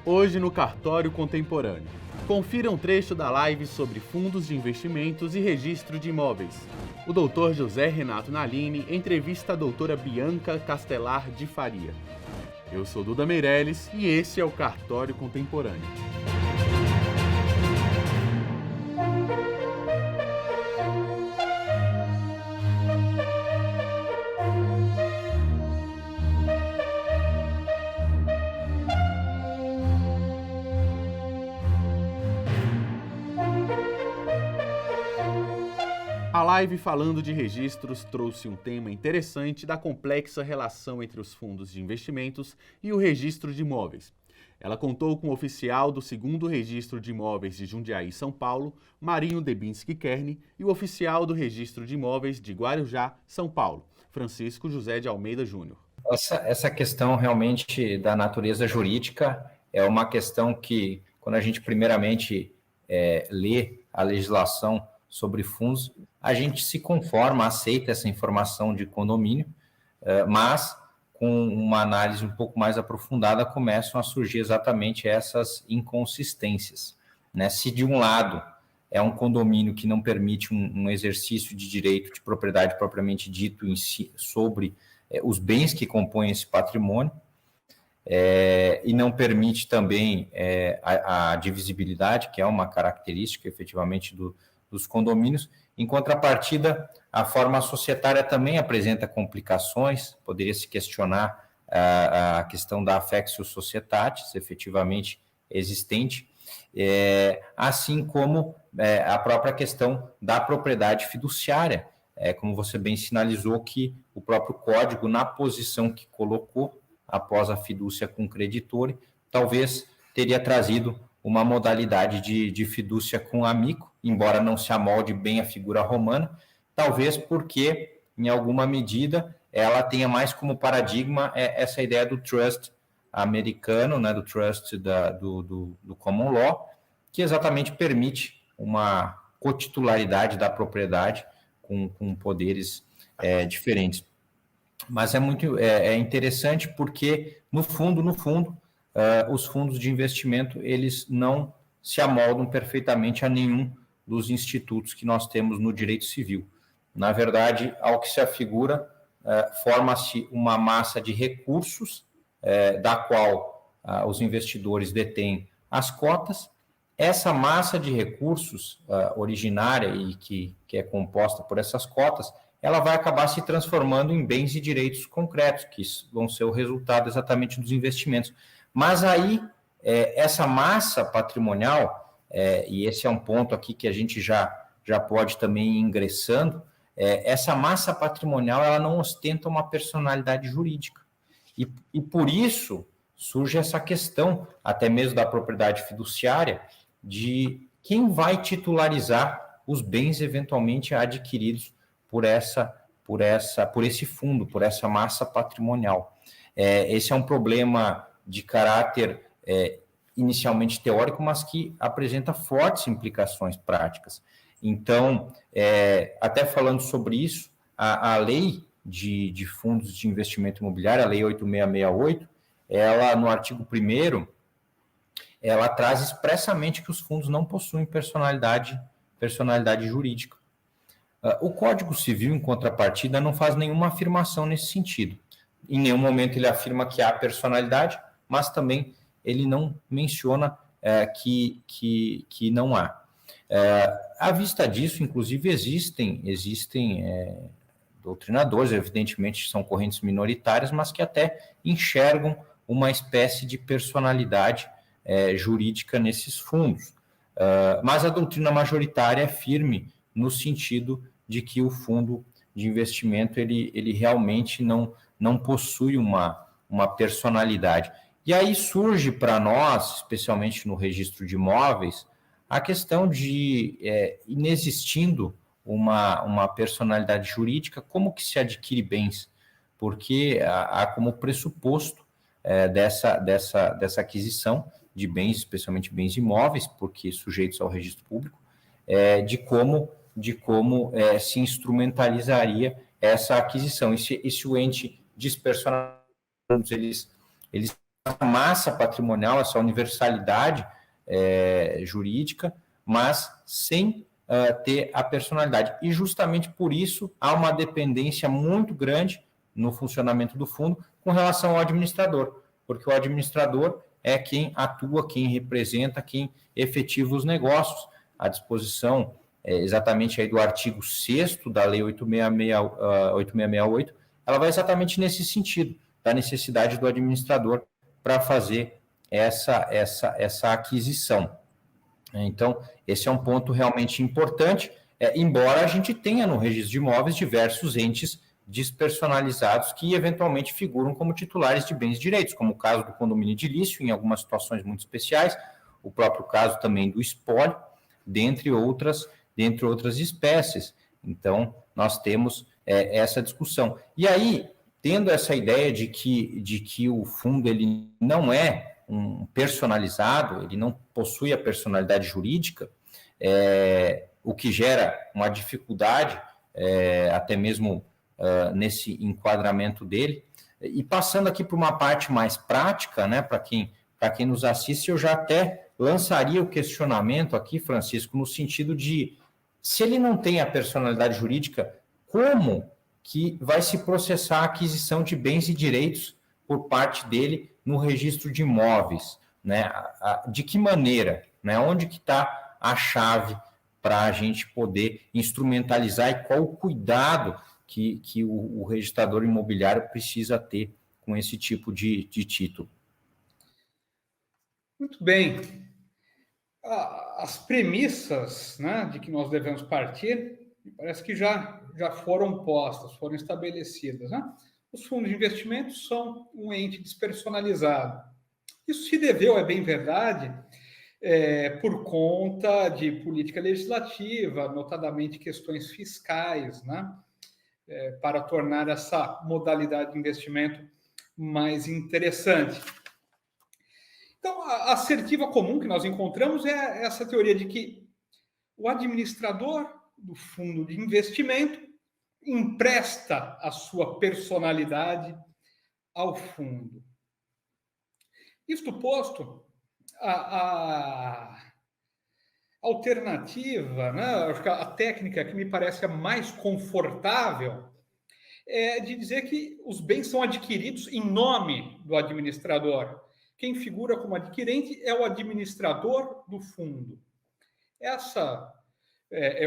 Hoje no Cartório Contemporâneo. Confira um trecho da live sobre fundos de investimentos e registro de imóveis. O Dr. José Renato Nalini entrevista a doutora Bianca Castelar de Faria. Eu sou Duda Meirelles e esse é o Cartório Contemporâneo. A live falando de registros trouxe um tema interessante da complexa relação entre os fundos de investimentos e o registro de imóveis. Ela contou com o oficial do 2º Registro de Imóveis de Jundiaí, São Paulo, Marinho Debinski Kern, e o oficial do Registro de Imóveis de Guarujá, São Paulo, Francisco José de Almeida Júnior. Essa questão realmente da natureza jurídica é uma questão que, quando a gente primeiramente lê a legislação sobre fundos, a gente se conforma, aceita essa informação de condomínio, mas com uma análise um pouco mais aprofundada começam a surgir exatamente essas inconsistências, né? Se de um lado é um condomínio que não permite um exercício de direito de propriedade propriamente dito em si, sobre os bens que compõem esse patrimônio, e não permite também a divisibilidade, que é uma característica efetivamente dos condomínios. Em contrapartida, a forma societária também apresenta complicações, poderia se questionar a questão da affectio societatis, efetivamente existente, assim como a própria questão da propriedade fiduciária, como você bem sinalizou, que o próprio código, na posição que colocou após a fidúcia com o creditor, talvez teria trazido uma modalidade de fidúcia com amico, embora não se amolde bem a figura romana, talvez porque, em alguma medida, ela tenha mais como paradigma essa ideia do trust americano, né, do trust do common law, que exatamente permite uma cotitularidade da propriedade com poderes diferentes. Mas é interessante porque, no fundo, os fundos de investimento, eles não se amoldam perfeitamente a nenhum dos institutos que nós temos no direito civil. Na verdade, ao que se afigura, forma-se uma massa de recursos, da qual os investidores detêm as cotas. Essa massa de recursos originária e que é composta por essas cotas, ela vai acabar se transformando em bens e direitos concretos, que vão ser o resultado exatamente dos investimentos. Mas aí, essa massa patrimonial, e esse é um ponto aqui que a gente já pode também ir ingressando, essa massa patrimonial ela não ostenta uma personalidade jurídica. E por isso surge essa questão, até mesmo da propriedade fiduciária, de quem vai titularizar os bens eventualmente adquiridos por esse fundo, por essa massa patrimonial. Esse é um problema de caráter inicialmente teórico, mas que apresenta fortes implicações práticas. Então, até falando sobre isso, a lei de fundos de investimento imobiliário, a lei 8668, ela, no artigo 1º, ela traz expressamente que os fundos não possuem personalidade jurídica. O Código Civil, em contrapartida, não faz nenhuma afirmação nesse sentido. Em nenhum momento ele afirma que há personalidade, mas também ele não menciona que não há. À vista disso, inclusive, existem doutrinadores, evidentemente são correntes minoritárias, mas que até enxergam uma espécie de personalidade jurídica nesses fundos. Mas a doutrina majoritária é firme no sentido de que o fundo de investimento ele realmente não possui uma personalidade. E aí surge para nós, especialmente no registro de imóveis, a questão de, inexistindo uma personalidade jurídica, como que se adquire bens? Porque há como pressuposto dessa aquisição de bens, especialmente bens imóveis, porque sujeitos ao registro público, de como se instrumentalizaria essa aquisição. E se o ente despersonaliza, eles massa patrimonial, essa universalidade jurídica, mas sem ter a personalidade. E justamente por isso há uma dependência muito grande no funcionamento do fundo com relação ao administrador, porque o administrador é quem atua, quem representa, quem efetiva os negócios. A disposição exatamente aí do artigo 6º da Lei 8668, ela vai exatamente nesse sentido, da necessidade do administrador para fazer essa aquisição. Então, esse é um ponto realmente importante, embora a gente tenha no registro de imóveis diversos entes despersonalizados que eventualmente figuram como titulares de bens e direitos, como o caso do condomínio edilício, em algumas situações muito especiais, o próprio caso também do espólio, dentre outras espécies. Então, nós temos essa discussão. E aí, tendo essa ideia de que o fundo ele não é um personalizado, ele não possui a personalidade jurídica, o que gera uma dificuldade, até mesmo nesse enquadramento dele. E passando aqui para uma parte mais prática, né, para quem nos assiste, eu já até lançaria o questionamento aqui, Francisco, no sentido de, se ele não tem a personalidade jurídica, como que vai se processar a aquisição de bens e direitos por parte dele no registro de imóveis, né? De que maneira, né? Onde que está a chave para a gente poder instrumentalizar e qual o cuidado que o registrador imobiliário precisa ter com esse tipo de título? Muito bem. As premissas, né, de que nós devemos partir, parece que já foram postas, foram estabelecidas, né? Os fundos de investimentos são um ente despersonalizado. Isso se deveu, é bem verdade, por conta de política legislativa, notadamente questões fiscais, né? Para tornar essa modalidade de investimento mais interessante. Então, a assertiva comum que nós encontramos é essa teoria de que o administrador do fundo de investimento empresta a sua personalidade ao fundo. Isto posto, a alternativa, né, acho que a técnica que me parece a mais confortável é de dizer que os bens são adquiridos em nome do administrador. Quem figura como adquirente é o administrador do fundo. Essa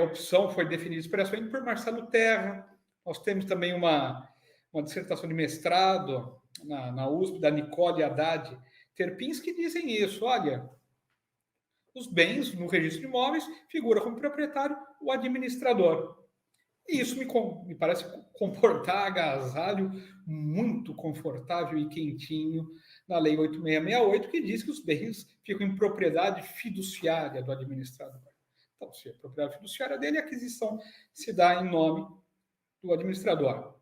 opção foi definida expressamente por Marcelo Terra. Nós temos também uma dissertação de mestrado na USP, da Nicole Haddad Terpins, que dizem isso. Olha, os bens no registro de imóveis figura como proprietário o administrador. E isso me parece comportar agasalho muito confortável e quentinho na Lei 8668, que diz que os bens ficam em propriedade fiduciária do administrador. Então, se é propriedade fiduciária dele, a aquisição se dá em nome do administrador,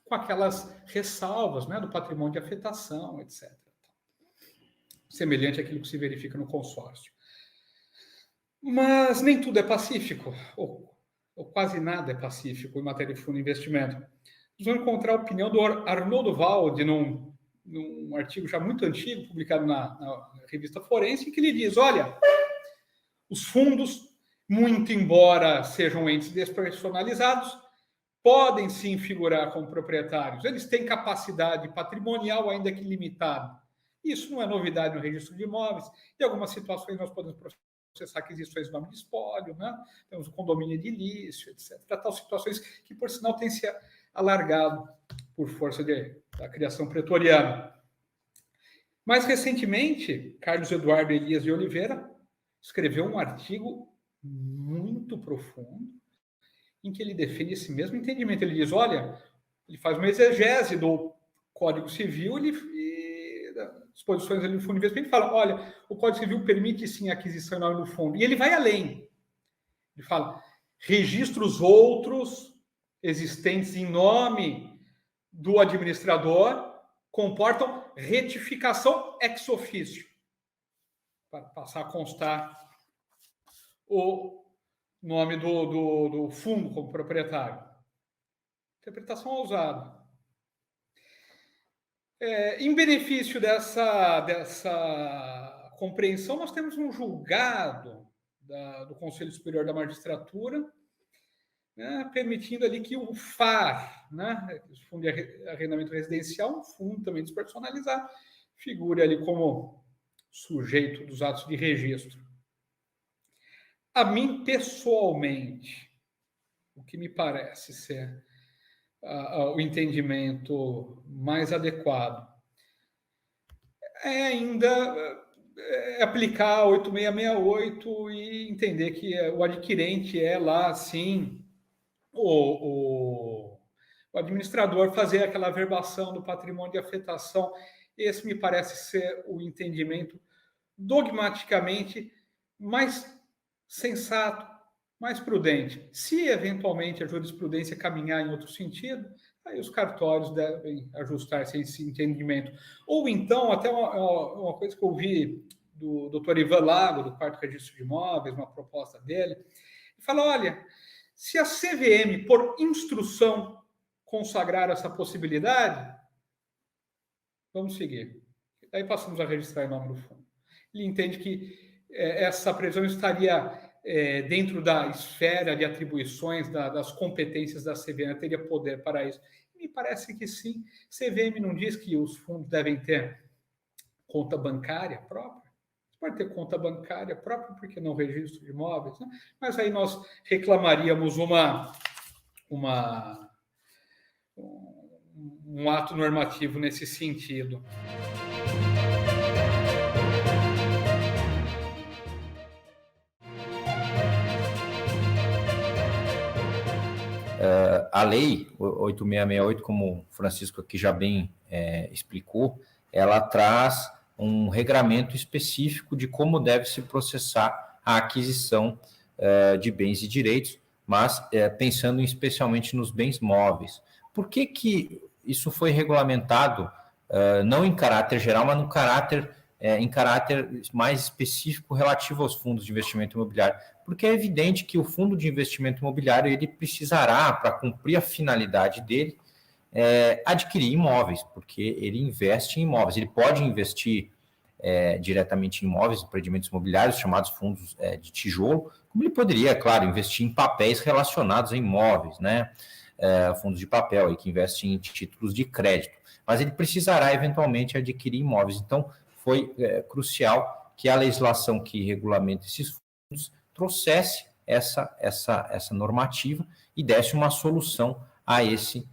com aquelas ressalvas, né, do patrimônio de afetação, etc. Semelhante àquilo que se verifica no consórcio. Mas nem tudo é pacífico, ou quase nada é pacífico em matéria de fundo de investimento. Nós vamos encontrar a opinião do Arnoldo Valde num artigo já muito antigo, publicado na revista Forense, que ele diz, olha, os fundos, muito embora sejam entes despersonalizados, podem sim figurar como proprietários. Eles têm capacidade patrimonial, ainda que limitada. Isso não é novidade no registro de imóveis. Em algumas situações nós podemos processar aquisições em nome de espólio, né? Temos o condomínio edilício, etc. Tal situações que, por sinal, têm se alargado por força da criação pretoriana. Mais recentemente, Carlos Eduardo Elias de Oliveira escreveu um artigo muito profundo em que ele defende esse mesmo entendimento. Ele diz, olha, ele faz uma exegese do Código Civil e das disposições ali do fundo de investimento e fala, olha, o Código Civil permite sim a aquisição em nome do fundo. E ele vai além. Ele fala, registros outros existentes em nome do administrador comportam retificação ex officio, para passar a constar o nome do fundo como proprietário. Interpretação ousada. Em benefício dessa compreensão, nós temos um julgado do Conselho Superior da Magistratura, né, permitindo ali que o FAR, né, o Fundo de Arrendamento Residencial, um fundo também despersonalizado, figure ali como sujeito dos atos de registro. A mim, pessoalmente, o que me parece ser o entendimento mais adequado é ainda aplicar 8668 e entender que o adquirente é lá, sim, o administrador fazer aquela averbação do patrimônio de afetação. Esse me parece ser o entendimento dogmaticamente mais sensato, mais prudente. Se, eventualmente, a jurisprudência caminhar em outro sentido, aí os cartórios devem ajustar-se a esse entendimento. Ou então, até uma coisa que eu ouvi do Dr. Ivan Lago, do 4º Registro de Imóveis, uma proposta dele, ele fala, olha, se a CVM, por instrução, consagrar essa possibilidade, vamos seguir. Daí passamos a registrar em nome do fundo. Ele entende que essa previsão estaria dentro da esfera de atribuições das competências da CVM, teria poder para isso. Me parece que sim. CVM não diz que os fundos devem ter conta bancária própria? Pode ter conta bancária própria, porque não registro de imóveis, né? Mas aí nós reclamaríamos um ato normativo nesse sentido. A lei 8668, como o Francisco aqui já bem explicou, ela traz um regramento específico de como deve se processar a aquisição de bens e direitos, mas pensando especialmente nos bens móveis. Por que isso foi regulamentado, não em caráter geral, mas em caráter mais específico relativo aos fundos de investimento imobiliário? Porque é evidente que o fundo de investimento imobiliário ele precisará, para cumprir a finalidade dele, adquirir imóveis, porque ele investe em imóveis. Ele pode investir diretamente em imóveis, empreendimentos imobiliários, chamados fundos de tijolo, como ele poderia, claro, investir em papéis relacionados a imóveis, né? Fundos de papel aí, que investem em títulos de crédito. Mas ele precisará, eventualmente, adquirir imóveis. Então, foi crucial que a legislação que regulamenta esses fundos trouxesse essa normativa e desse uma solução a esse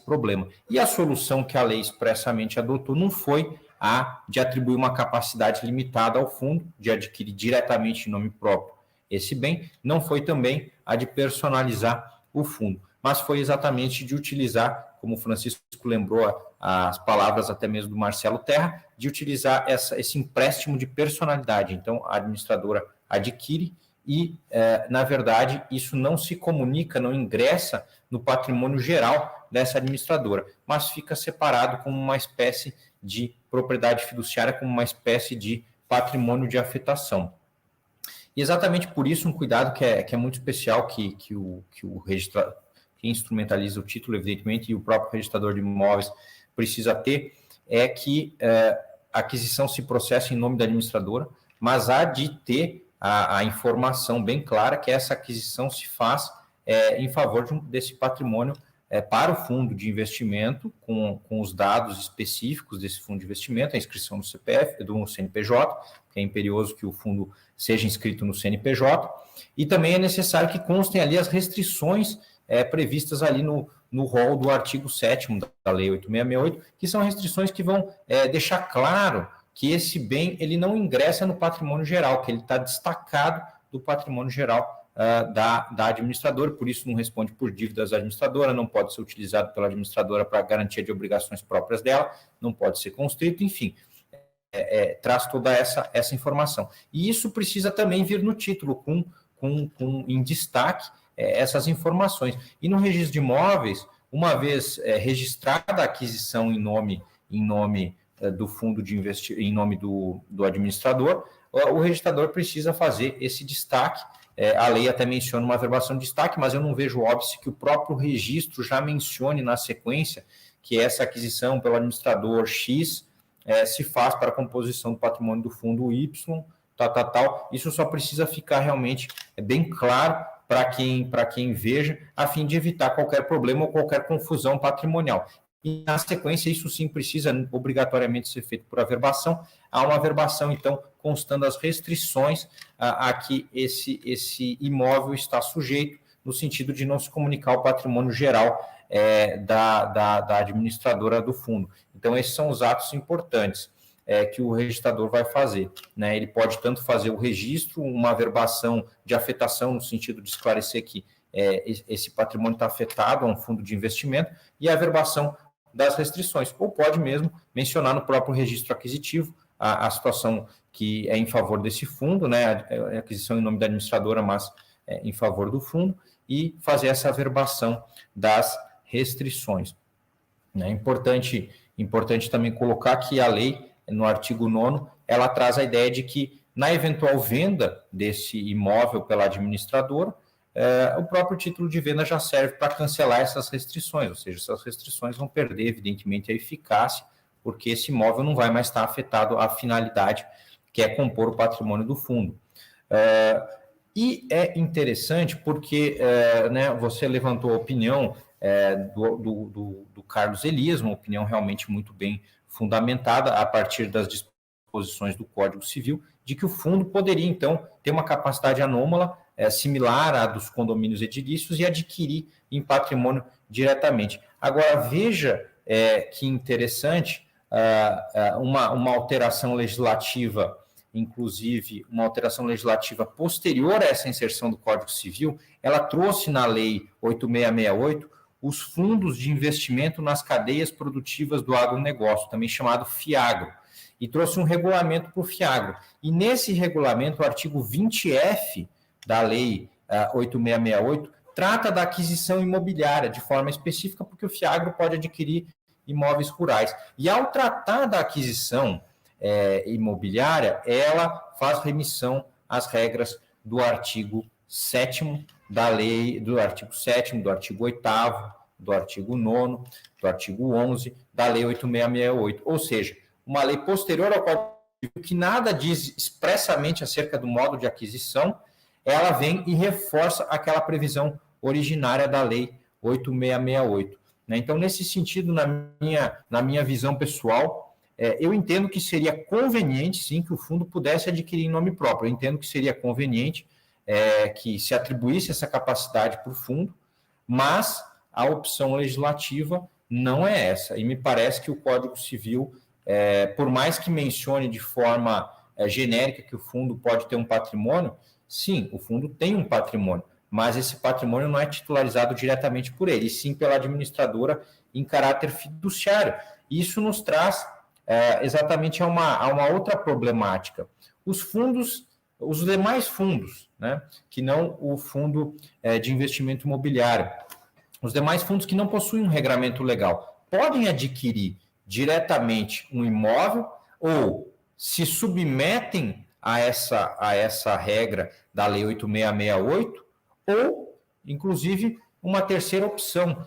problema. E a solução que a lei expressamente adotou não foi a de atribuir uma capacidade limitada ao fundo, de adquirir diretamente em nome próprio esse bem, não foi também a de personalizar o fundo, mas foi exatamente de utilizar, como o Francisco lembrou as palavras até mesmo do Marcelo Terra, de utilizar esse empréstimo de personalidade. Então, a administradora adquire e, na verdade, isso não se comunica, não ingressa no patrimônio geral dessa administradora, mas fica separado como uma espécie de propriedade fiduciária, como uma espécie de patrimônio de afetação. E exatamente por isso, um cuidado que é muito especial que o registrador, quem instrumentaliza o título, evidentemente, e o próprio registrador de imóveis precisa ter, é que a aquisição se processa em nome da administradora, mas há de ter a informação bem clara que essa aquisição se faz em favor desse patrimônio para o fundo de investimento, com os dados específicos desse fundo de investimento, a inscrição no CPF, do CNPJ, que é imperioso que o fundo seja inscrito no CNPJ, e também é necessário que constem ali as restrições previstas ali no rol do artigo 7º da Lei 8668, que são restrições que vão deixar claro que esse bem ele não ingressa no patrimônio geral, que ele está destacado do patrimônio geral da administradora, por isso não responde por dívidas da administradora, não pode ser utilizado pela administradora para garantia de obrigações próprias dela, não pode ser constrito, enfim, traz toda essa informação. E isso precisa também vir no título, em destaque, essas informações. E no registro de imóveis, uma vez registrada a aquisição em nome do fundo de investimento, em nome do administrador, o registrador precisa fazer esse destaque. A lei até menciona uma averbação de destaque, mas eu não vejo óbvio que o próprio registro já mencione na sequência que essa aquisição pelo administrador X se faz para a composição do patrimônio do fundo Y, tal. Isso só precisa ficar realmente bem claro para quem veja, a fim de evitar qualquer problema ou qualquer confusão patrimonial. E, na sequência, isso sim precisa obrigatoriamente ser feito por averbação. Há uma averbação, então, constando as restrições a que esse imóvel está sujeito, no sentido de não se comunicar o patrimônio geral da administradora do fundo. Então, esses são os atos importantes que o registrador vai fazer, né? Ele pode tanto fazer o registro, uma averbação de afetação, no sentido de esclarecer que esse patrimônio está afetado a um fundo de investimento, e a averbação das restrições, ou pode mesmo mencionar no próprio registro aquisitivo a situação que é em favor desse fundo, né? A aquisição em nome da administradora, mas em favor do fundo, e fazer essa averbação das restrições. É importante também colocar que a lei, no artigo 9º, ela traz a ideia de que, na eventual venda desse imóvel pela administradora, o próprio título de venda já serve para cancelar essas restrições, ou seja, essas restrições vão perder, evidentemente, a eficácia, porque esse imóvel não vai mais estar afetado à finalidade que é compor o patrimônio do fundo. E é interessante porque né, você levantou a opinião do Carlos Elias, uma opinião realmente muito bem fundamentada a partir das disposições do Código Civil, de que o fundo poderia, então, ter uma capacidade anômala similar à dos condomínios edilícios e adquirir em patrimônio diretamente. Agora, veja que interessante, uma alteração legislativa, inclusive uma alteração legislativa posterior a essa inserção do Código Civil, ela trouxe na Lei 8668 os fundos de investimento nas cadeias produtivas do agronegócio, também chamado FIAGRO, e trouxe um regulamento para o FIAGRO. E nesse regulamento, o artigo 20F da Lei 8668 trata da aquisição imobiliária de forma específica, porque o FIAGRO pode adquirir imóveis rurais. E ao tratar da aquisição imobiliária, ela faz remissão às regras do artigo 7º da lei, do artigo 7º, do artigo 8º, do artigo 9º, do artigo 11º, da lei 8668. Ou seja, uma lei posterior ao Código Civil, que nada diz expressamente acerca do modo de aquisição, ela vem e reforça aquela previsão originária da lei 8668. Então, nesse sentido, na minha visão pessoal, eu entendo que seria conveniente, sim, que o fundo pudesse adquirir em nome próprio. Eu entendo que seria conveniente que se atribuísse essa capacidade para o fundo, mas a opção legislativa não é essa. E me parece que o Código Civil, por mais que mencione de forma genérica que o fundo pode ter um patrimônio, sim, o fundo tem um patrimônio, mas esse patrimônio não é titularizado diretamente por ele, e sim pela administradora em caráter fiduciário. Isso nos traz exatamente a uma outra problemática. Os demais fundos, né, que não o fundo de investimento imobiliário, os demais fundos que não possuem um regramento legal, podem adquirir diretamente um imóvel ou se submetem a essa regra da Lei 8668, ou, inclusive, uma terceira opção,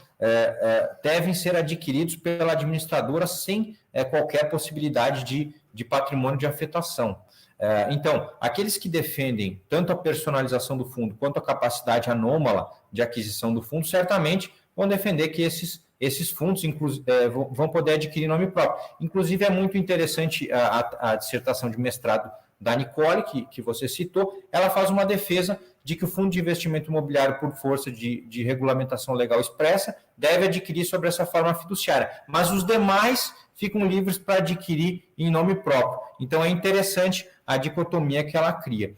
devem ser adquiridos pela administradora sem qualquer possibilidade de patrimônio de afetação. Então, aqueles que defendem tanto a personalização do fundo quanto a capacidade anômala de aquisição do fundo, certamente vão defender que esses fundos vão poder adquirir nome próprio. Inclusive, é muito interessante a dissertação de mestrado da Nicole, que você citou, ela faz uma defesa de que o fundo de investimento imobiliário, por força de regulamentação legal expressa, deve adquirir sobre essa forma fiduciária, mas os demais ficam livres para adquirir em nome próprio. Então, é interessante a dicotomia que ela cria.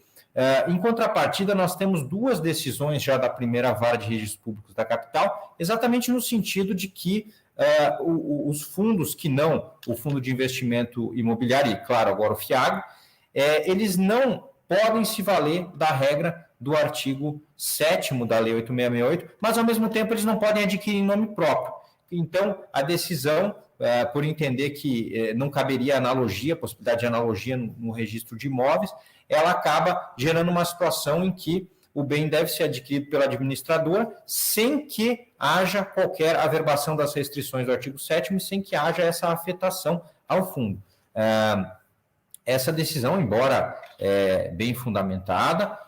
Em contrapartida, nós temos duas decisões já da primeira vara de registros públicos da capital, exatamente no sentido de que os fundos que não, o fundo de investimento imobiliário, e claro, agora o FIAGRO, eles não podem se valer da regra do artigo 7º da Lei 8668, mas, ao mesmo tempo, eles não podem adquirir em nome próprio. Então, a decisão, por entender que não caberia analogia, possibilidade de analogia no registro de imóveis, ela acaba gerando uma situação em que o bem deve ser adquirido pela administradora sem que haja qualquer averbação das restrições do artigo 7º e sem que haja essa afetação ao fundo. Essa decisão, embora bem fundamentada,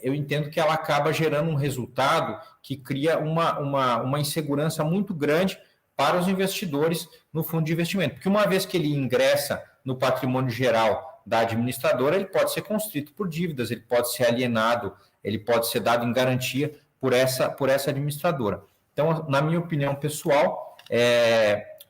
eu entendo que ela acaba gerando um resultado que cria uma insegurança muito grande para os investidores no fundo de investimento. Porque uma vez que ele ingressa no patrimônio geral da administradora, ele pode ser constrito por dívidas, ele pode ser alienado, ele pode ser dado em garantia por essa administradora. Então, na minha opinião pessoal,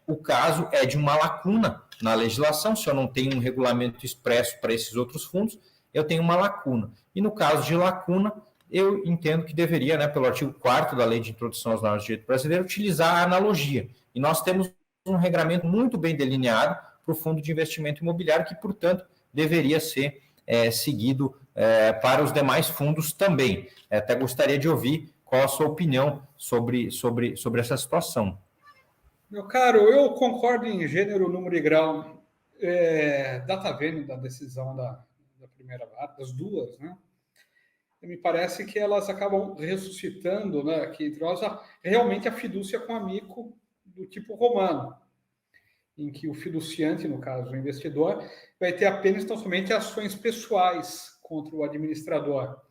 o caso é de uma lacuna na legislação. Se eu não tenho um regulamento expresso para esses outros fundos, eu tenho uma lacuna. E no caso de lacuna, eu entendo que deveria, pelo artigo 4º da Lei de Introdução às Normas de Direito Brasileiro, utilizar a analogia. E nós temos um regramento muito bem delineado para o fundo de investimento imobiliário, que, portanto, deveria ser seguido para os demais fundos também. Até gostaria de ouvir qual a sua opinião sobre essa situação. Meu caro, eu concordo em gênero, número e grau. Data vênia da decisão da primeira vara, das duas, né? Me parece que elas acabam ressuscitando, né, aqui entre nós, realmente a fidúcia com amigo do tipo romano, em que o fiduciante, no caso o investidor, vai ter apenas tão somente ações pessoais contra o administrador.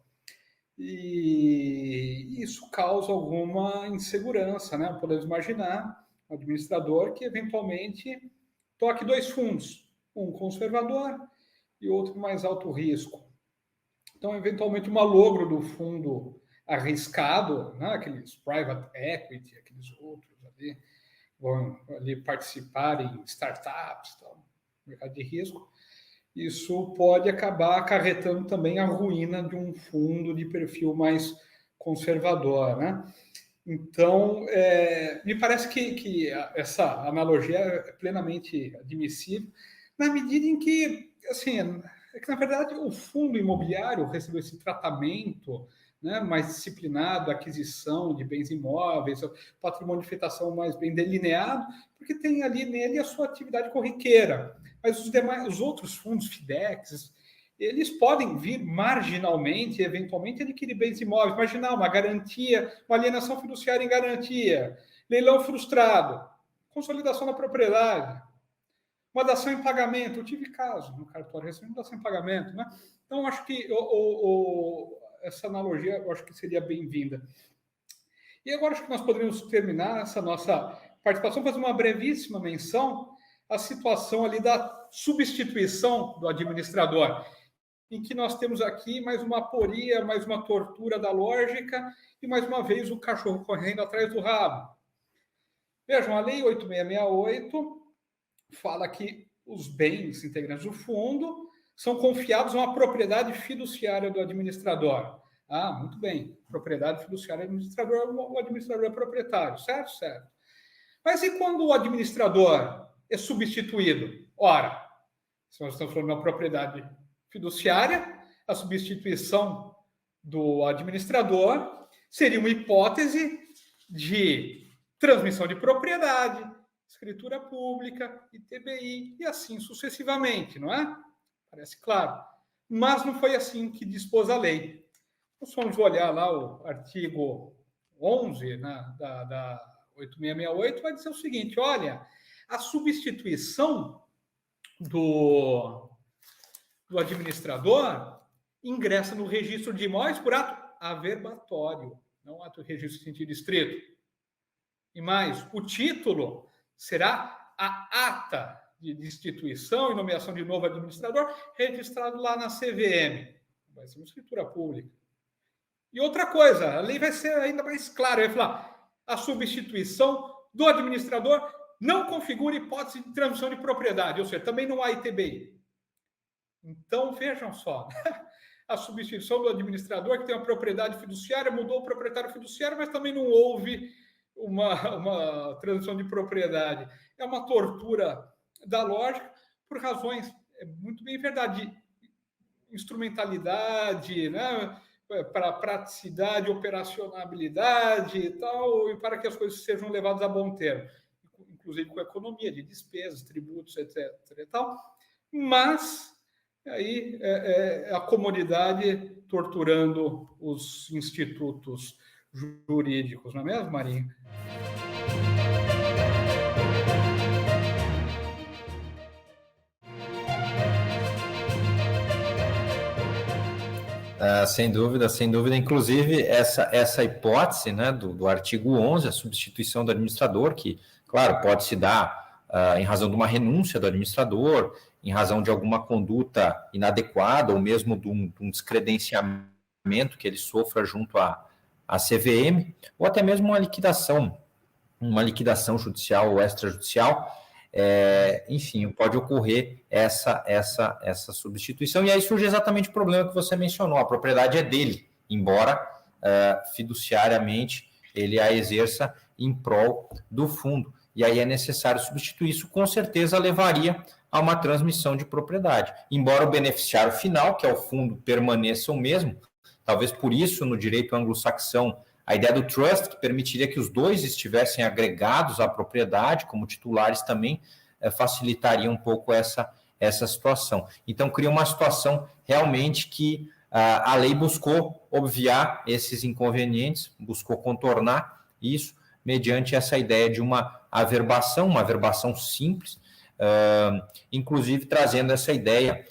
E isso causa alguma insegurança, né? Podemos imaginar um administrador que eventualmente toque dois fundos, um conservador e outro mais alto risco. Então, eventualmente, uma logro do fundo arriscado, né? Aqueles private equity, aqueles outros ali, vão ali participar em startups, tal, mercado de risco, isso pode acabar acarretando também a ruína de um fundo de perfil mais conservador, né? Então, me parece que essa analogia é plenamente admissível, na medida em que, assim, na verdade, o fundo imobiliário recebeu esse tratamento, né, mais disciplinado, aquisição de bens imóveis, patrimônio de afetação mais bem delineado, porque tem ali nele a sua atividade corriqueira. Mas os outros fundos, FIDEX, eles podem vir marginalmente, eventualmente, adquirir bens imóveis. Imaginar uma garantia, uma alienação fiduciária em garantia, leilão frustrado, consolidação da propriedade, uma dação em pagamento. Eu tive caso no cartório, recebi uma dação em pagamento, né? Então, acho que essa analogia eu acho que seria bem-vinda. E agora acho que nós poderíamos terminar essa nossa participação, fazer uma brevíssima menção à situação ali da substituição do administrador, em que nós temos aqui mais uma aporia, mais uma tortura da lógica e, mais uma vez, o cachorro correndo atrás do rabo. Vejam, a Lei 8668 fala que os bens integrantes do fundo são confiados a uma propriedade fiduciária do administrador. Ah, muito bem. Propriedade fiduciária do administrador, o administrador é proprietário, certo? Certo. Mas e quando o administrador é substituído? Ora, se nós estamos falando de uma propriedade fiduciária, a substituição do administrador seria uma hipótese de transmissão de propriedade, escritura pública, ITBI e assim sucessivamente, não é? Parece claro. Mas não foi assim que dispôs a lei. Nós vamos olhar lá o artigo 11, né, da 8668, vai dizer o seguinte, olha, a substituição do administrador ingressa no registro de imóveis por ato averbatório, não ato de registro em sentido estrito. E mais, o título será a ata de destituição e nomeação de novo administrador registrado lá na CVM. Vai ser uma escritura pública. E outra coisa, a lei vai ser ainda mais clara, vai falar, a substituição do administrador não configura hipótese de transmissão de propriedade, ou seja, também não há ITBI. Então, vejam só, a substituição do administrador que tem uma propriedade fiduciária, mudou o proprietário fiduciário, mas também não houve uma transmissão de propriedade. É uma tortura da lógica por razões, é muito bem verdade, de instrumentalidade, né, para praticidade, operacionalidade e tal, e para que as coisas sejam levadas a bom termo, inclusive com economia de despesas, tributos, etc. e tal. Mas aí a comodidade torturando os institutos jurídicos, não é mesmo, Marinho? Sem dúvida, sem dúvida. Inclusive, essa hipótese, né, do artigo 11, a substituição do administrador, que, claro, pode se dar em razão de uma renúncia do administrador, em razão de alguma conduta inadequada, ou mesmo de um descredenciamento que ele sofra junto à CVM, ou até mesmo uma liquidação judicial ou extrajudicial. Enfim, pode ocorrer essa substituição, e aí surge exatamente o problema que você mencionou: a propriedade é dele, embora fiduciariamente ele a exerça em prol do fundo, e aí é necessário substituir. Isso com certeza levaria a uma transmissão de propriedade, embora o beneficiário final, que é o fundo, permaneça o mesmo. Talvez por isso, no direito anglo-saxão, a ideia do trust, que permitiria que os dois estivessem agregados à propriedade como titulares, também facilitaria um pouco essa situação. Então, cria uma situação realmente que a lei buscou obviar esses inconvenientes, buscou contornar isso mediante essa ideia de uma averbação simples, inclusive trazendo essa ideia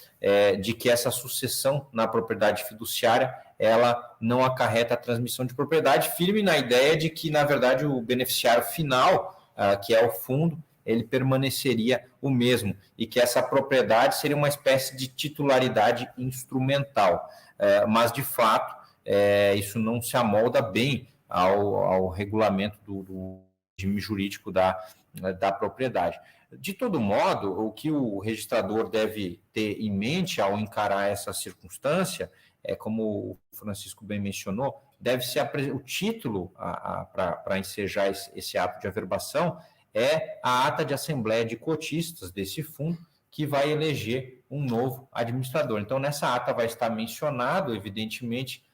de que essa sucessão na propriedade fiduciária ela não acarreta a transmissão de propriedade, firme na ideia de que, na verdade, o beneficiário final, que é o fundo, ele permaneceria o mesmo, e que essa propriedade seria uma espécie de titularidade instrumental. Mas, de fato, isso não se amolda bem ao regulamento do regime jurídico da propriedade. De todo modo, o que o registrador deve ter em mente ao encarar essa circunstância como o Francisco bem mencionou, deve ser o título para ensejar esse ato de averbação é a ata de assembleia de cotistas desse fundo, que vai eleger um novo administrador. Então, nessa ata vai estar mencionado, evidentemente,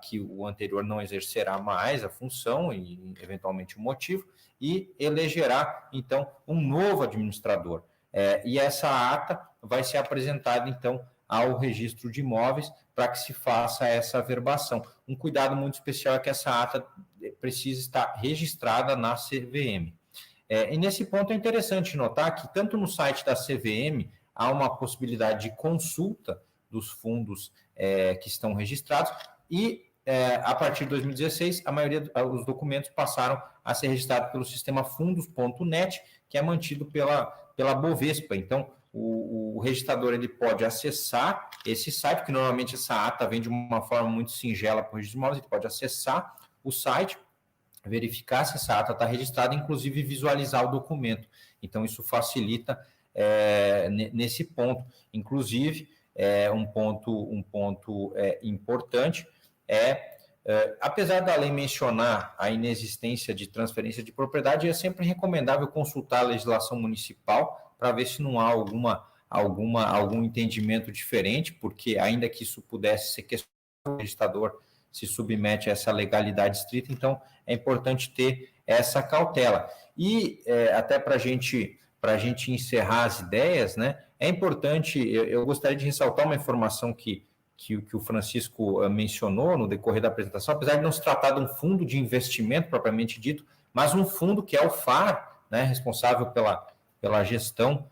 que o anterior não exercerá mais a função e, eventualmente, o motivo, e elegerá, então, um novo administrador. E essa ata vai ser apresentada, então, ao registro de imóveis para que se faça essa averbação. Um cuidado muito especial é que essa ata precisa estar registrada na CVM. E nesse ponto é interessante notar que tanto no site da CVM há uma possibilidade de consulta dos fundos que estão registrados e a partir de 2016 a maioria dos documentos passaram a ser registrados pelo sistema fundos.net, que é mantido pela Bovespa. Então, o registrador ele pode acessar esse site, que normalmente essa ata vem de uma forma muito singela para o registro de imóveis, ele pode acessar o site, verificar se essa ata está registrada, inclusive visualizar o documento. Então, isso facilita nesse ponto. Inclusive, um ponto importante apesar da lei mencionar a inexistência de transferência de propriedade, é sempre recomendável consultar a legislação municipal para ver se não há algum entendimento diferente, porque ainda que isso pudesse ser questionado, o registrador se submete a essa legalidade estrita, então é importante ter essa cautela. E até para a gente encerrar as ideias, né, é importante, eu gostaria de ressaltar uma informação que o Francisco mencionou no decorrer da apresentação, apesar de não se tratar de um fundo de investimento propriamente dito, mas um fundo que é o FAR, né, responsável pela gestão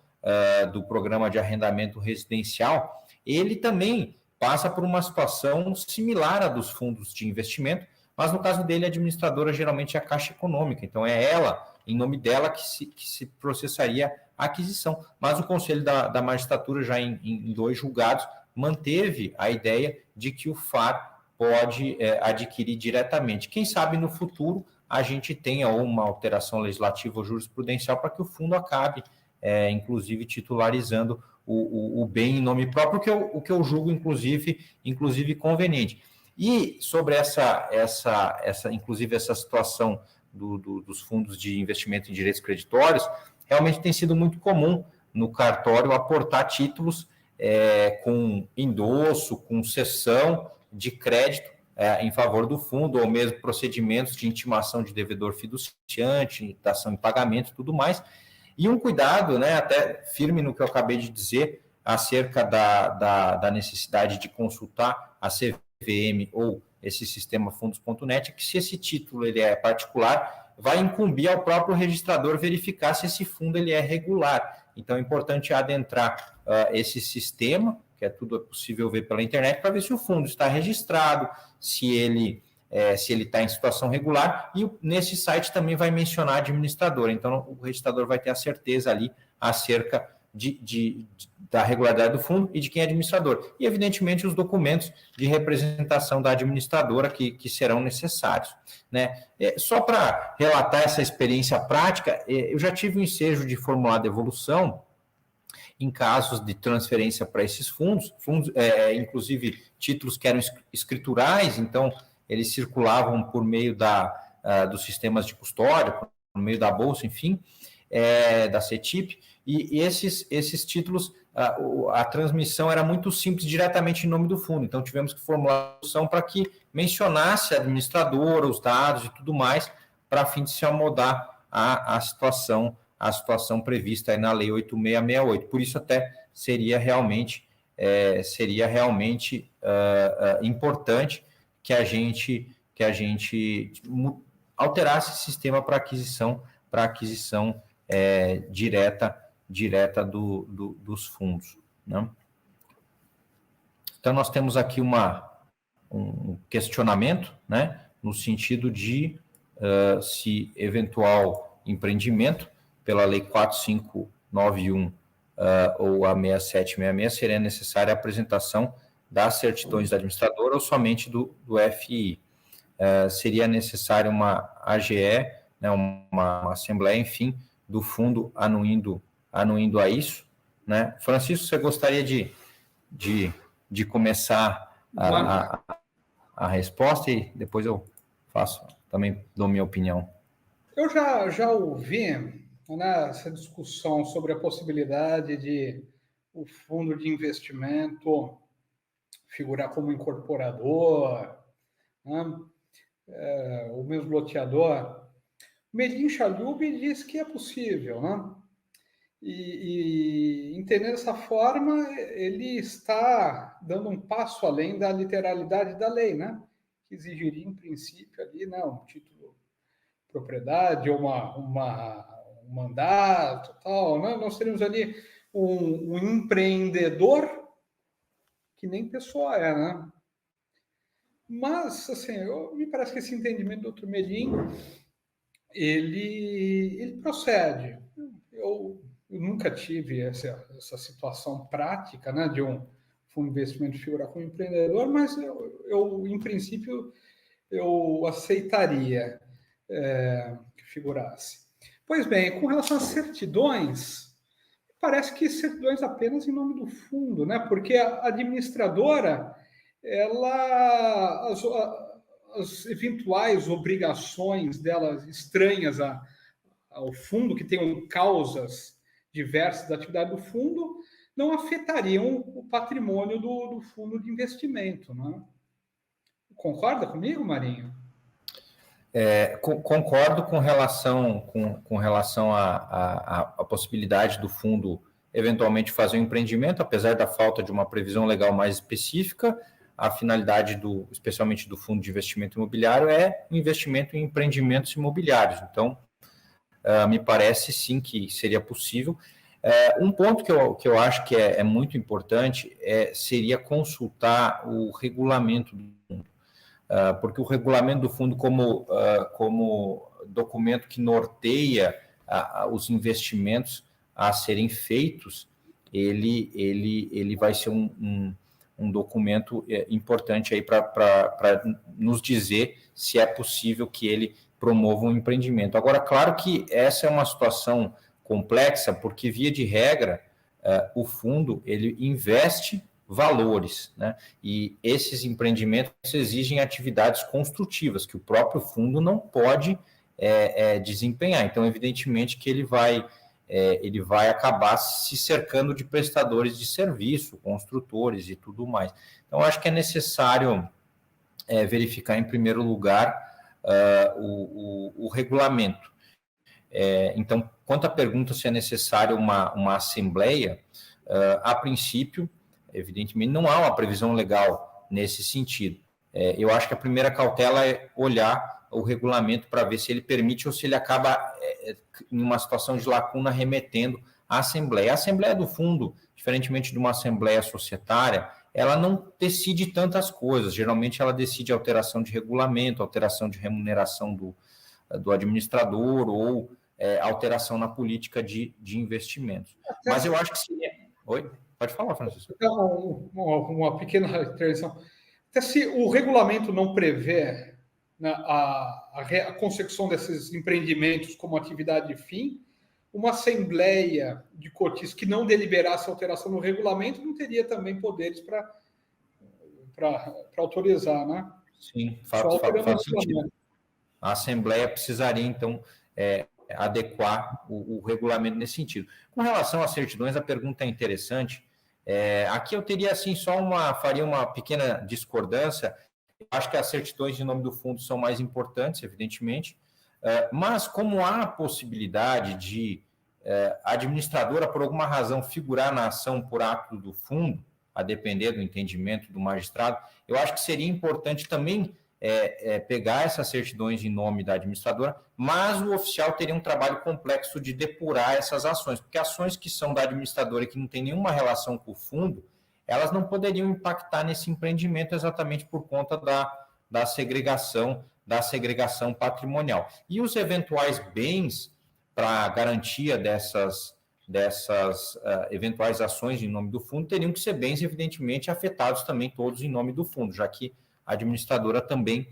do programa de arrendamento residencial, ele também passa por uma situação similar à dos fundos de investimento, mas no caso dele a administradora geralmente é a Caixa Econômica, então é ela, em nome dela, que se processaria a aquisição. Mas o Conselho da Magistratura, já em 2 julgados, manteve a ideia de que o FAR pode adquirir diretamente. Quem sabe no futuro a gente tenha uma alteração legislativa ou jurisprudencial para que o fundo acabe, inclusive, titularizando o bem em nome próprio, o que eu julgo, inclusive conveniente. E sobre inclusive essa situação dos fundos de investimento em direitos creditórios, realmente tem sido muito comum no cartório aportar títulos com endosso, com cessão de crédito em favor do fundo, ou mesmo procedimentos de intimação de devedor fiduciante, dação em pagamento e tudo mais. E um cuidado, né, até firme no que eu acabei de dizer, acerca da necessidade de consultar a CVM ou esse sistema fundos.net, é que se esse título ele é particular, vai incumbir ao próprio registrador verificar se esse fundo ele é regular. Então, é importante adentrar esse sistema, que tudo é possível ver pela internet, para ver se o fundo está registrado, se ele está em situação regular, e nesse site também vai mencionar administrador. Então, o registrador vai ter a certeza ali acerca da regularidade do fundo e de quem é administrador. E, evidentemente, os documentos de representação da administradora que serão necessários, né? Só para relatar essa experiência prática, eu já tive um ensejo de formular devolução em casos de transferência para esses fundos, inclusive títulos que eram escriturais, então eles circulavam por meio dos sistemas de custódia, por meio da bolsa, enfim, da CETIP, e esses títulos, a transmissão era muito simples, diretamente em nome do fundo. Então, tivemos que formular a solução para que mencionasse a administradora, os dados e tudo mais, para fim de se amodar a situação prevista aí na Lei 8668. Por isso, até seria realmente importante que a gente alterasse esse sistema para aquisição direta dos fundos, né? Então, nós temos aqui um questionamento, né, no sentido de se eventual empreendimento pela Lei 4591 ou a 6766 seria necessária a apresentação das certidões da administradora ou somente do FI. Seria necessária uma AGE, né, uma assembleia, enfim, do fundo anuindo a isso, né? Francisco, você gostaria de começar a resposta e depois eu também dou minha opinião. Eu já ouvi, né, essa discussão sobre a possibilidade de o fundo de investimento figurar como incorporador, né, o mesmo loteador. Melim Chalhoub diz que é possível, né? E entendendo dessa forma, ele está dando um passo além da literalidade da lei, né? Que exigiria, em princípio, ali, né, um título de propriedade ou um mandato, tal, né? Nós teríamos ali um empreendedor que nem pessoa é, né? Mas, assim, me parece que esse entendimento do Dr. Melim, ele procede. Eu nunca tive essa situação prática, né, de um fundo de investimento figurar como empreendedor, mas eu em princípio, eu aceitaria que figurasse. Pois bem, com relação às certidões, parece que certidões apenas em nome do fundo, né, porque a administradora, as eventuais obrigações delas estranhas ao fundo, que tenham causas diversas da atividade do fundo, não afetariam o patrimônio do fundo de investimento, né? Concorda comigo, Marinho? Concordo com relação à possibilidade do fundo eventualmente fazer um empreendimento, apesar da falta de uma previsão legal mais específica. A finalidade, especialmente do fundo de investimento imobiliário, é o investimento em empreendimentos imobiliários. Então, me parece sim que seria possível. Um ponto que eu acho que é muito importante seria consultar o regulamento do fundo, porque o regulamento do fundo, como documento que norteia os investimentos a serem feitos, ele vai ser um documento importante aí para nos dizer se é possível que ele promova um empreendimento. Agora, claro que essa é uma situação complexa, porque, via de regra, o fundo ele investe valores, né? E esses empreendimentos exigem atividades construtivas que o próprio fundo não pode desempenhar. Então, evidentemente que ele vai acabar se cercando de prestadores de serviço, construtores e tudo mais. Então, acho que é necessário verificar, em primeiro lugar, o regulamento. Então, quanto à pergunta se é necessário uma assembleia, a princípio, evidentemente, não há uma previsão legal nesse sentido. Eu acho que a primeira cautela é olhar o regulamento para ver se ele permite ou se ele acaba, em uma situação de lacuna, remetendo à Assembleia. A Assembleia do Fundo, diferentemente de uma Assembleia societária, ela não decide tantas coisas. Geralmente, ela decide alteração de regulamento, alteração de remuneração do administrador ou alteração na política de investimentos. Mas eu acho que seria... Oi? Pode falar, Francisco. Então, uma pequena intervenção. Até se o regulamento não prevê, né, a consecução desses empreendimentos como atividade de fim, uma assembleia de cotistas que não deliberasse alteração no regulamento não teria também poderes para autorizar, né? Sim, faz sentido. A Assembleia precisaria, então, adequar o regulamento nesse sentido. Com relação às certidões, a pergunta é interessante. Aqui eu teria, assim, faria uma pequena discordância. Eu acho que as certidões de nome do fundo são mais importantes, evidentemente, mas como há a possibilidade de a administradora, por alguma razão, figurar na ação por ato do fundo, a depender do entendimento do magistrado, eu acho que seria importante também pegar essas certidões em nome da administradora, mas o oficial teria um trabalho complexo de depurar essas ações, porque ações que são da administradora e que não tem nenhuma relação com o fundo, elas não poderiam impactar nesse empreendimento exatamente por conta da segregação patrimonial. E os eventuais bens para garantia dessas eventuais ações em nome do fundo teriam que ser bens, evidentemente, afetados também todos em nome do fundo, já que a administradora também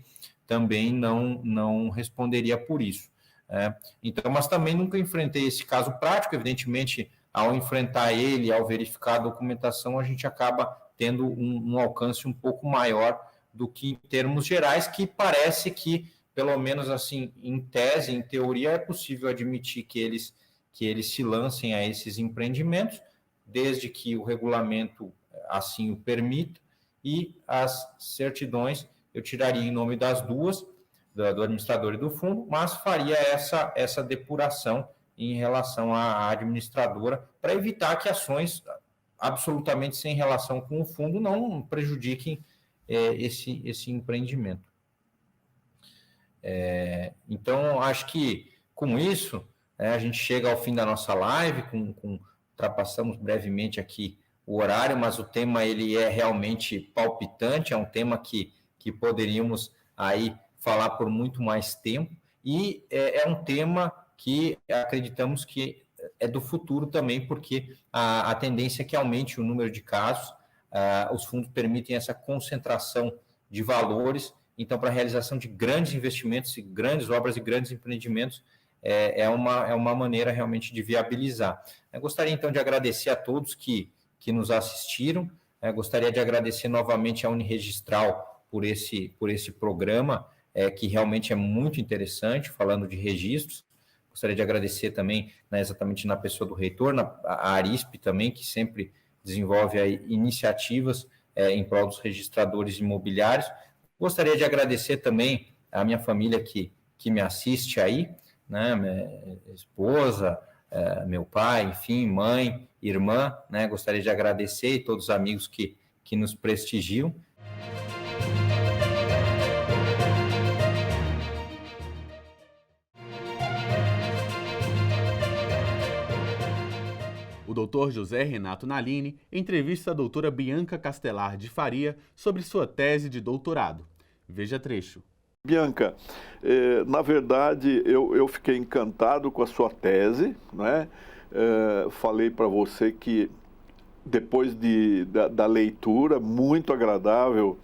não responderia por isso. Então, mas também nunca enfrentei esse caso prático, evidentemente, ao enfrentar ele, ao verificar a documentação, a gente acaba tendo um alcance um pouco maior do que em termos gerais, que parece que, pelo menos assim, em tese, em teoria, é possível admitir que eles se lancem a esses empreendimentos, desde que o regulamento assim o permita, e as certidões eu tiraria em nome das duas, do administrador e do fundo, mas faria essa depuração em relação à administradora, para evitar que ações absolutamente sem relação com o fundo não prejudiquem esse empreendimento. Então, acho que com isso, a gente chega ao fim da nossa live, ultrapassamos brevemente aqui o horário, mas o tema ele é realmente palpitante, é um tema que poderíamos aí falar por muito mais tempo, e é um tema que acreditamos que é do futuro também, porque a tendência é que aumente o número de casos, os fundos permitem essa concentração de valores, então, para a realização de grandes investimentos, grandes obras e grandes empreendimentos, é uma maneira realmente de viabilizar. Eu gostaria, então, de agradecer a todos que nos assistiram, gostaria de agradecer novamente a Uniregistral por esse programa, que realmente é muito interessante, falando de registros. Gostaria de agradecer também, exatamente na pessoa do reitor, a Arisp também, que sempre desenvolve aí iniciativas em prol dos registradores imobiliários. Gostaria de agradecer também a minha família que me assiste aí, né, minha esposa, meu pai, enfim, mãe, irmã, né? Gostaria de agradecer e todos os amigos que nos prestigiam. O doutor José Renato Nalini entrevista a doutora Bianca Castelar de Faria sobre sua tese de doutorado. Veja trecho. Bianca, na verdade, eu fiquei encantado com a sua tese, né? Falei para você que depois da leitura, muito agradável,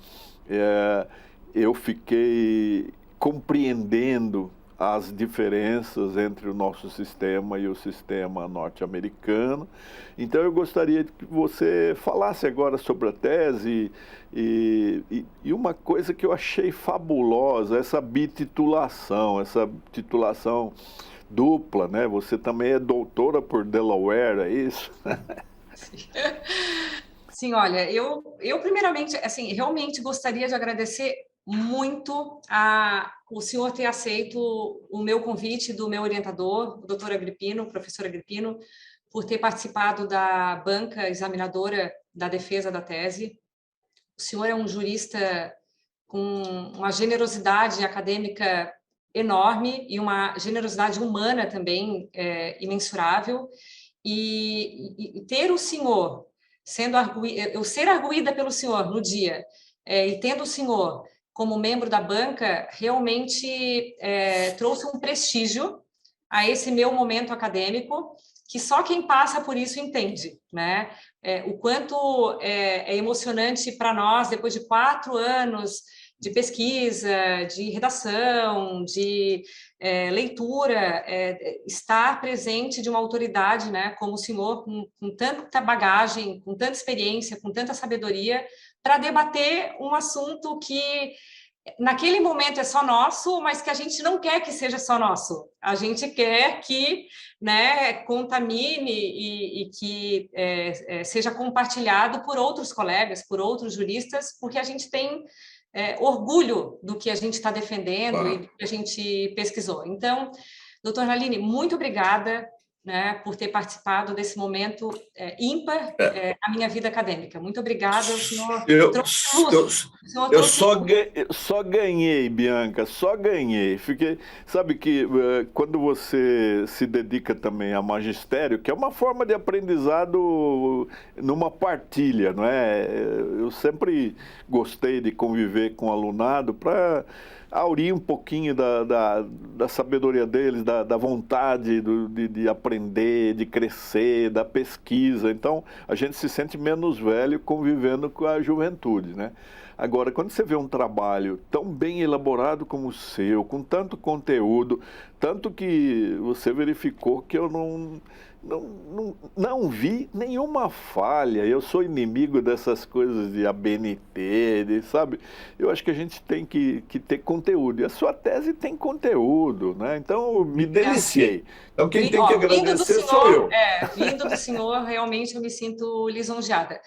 eu fiquei compreendendo as diferenças entre o nosso sistema e o sistema norte-americano. Então, eu gostaria que você falasse agora sobre a tese e uma coisa que eu achei fabulosa, essa bititulação, essa titulação dupla, né? Você também é doutora por Delaware, é isso? Sim, olha, eu primeiramente, assim, realmente gostaria de agradecer muito o senhor ter aceito o meu convite do meu orientador, o doutor Agripino, o professor Agripino, por ter participado da banca examinadora da defesa da tese. O senhor é um jurista com uma generosidade acadêmica enorme e uma generosidade humana também imensurável. E ter o senhor eu ser arguída pelo senhor no dia, e tendo o senhor como membro da banca, realmente trouxe um prestígio a esse meu momento acadêmico, que só quem passa por isso entende, né? O quanto é emocionante para nós, depois de 4 anos de pesquisa, de redação, de leitura, estar presente de uma autoridade, né, como o senhor, com tanta bagagem, com tanta experiência, com tanta sabedoria, para debater um assunto que naquele momento é só nosso, mas que a gente não quer que seja só nosso. A gente quer que, né, contamine e que seja compartilhado por outros colegas, por outros juristas, porque a gente tem orgulho do que a gente está defendendo e do que a gente pesquisou. Então, doutor Nalini, muito obrigada, né, por ter participado desse momento ímpar na minha vida acadêmica. Muito obrigada, o senhor Eu só ganhei, Bianca, só ganhei. Sabe que quando você se dedica também a magistério, que é uma forma de aprendizado numa partilha, não é? Eu sempre gostei de conviver com o alunado para aurir um pouquinho da sabedoria deles, da vontade de aprender, de crescer, da pesquisa. Então, a gente se sente menos velho convivendo com a juventude, né? Agora, quando você vê um trabalho tão bem elaborado como o seu, com tanto conteúdo, tanto que você verificou que eu não vi nenhuma falha. Eu sou inimigo dessas coisas de ABNT, sabe? Eu acho que a gente tem que ter conteúdo. E a sua tese tem conteúdo, né? Então, me deliciei. Então, quem tem que agradecer sou eu. Vindo do senhor, realmente eu me sinto lisonjeada.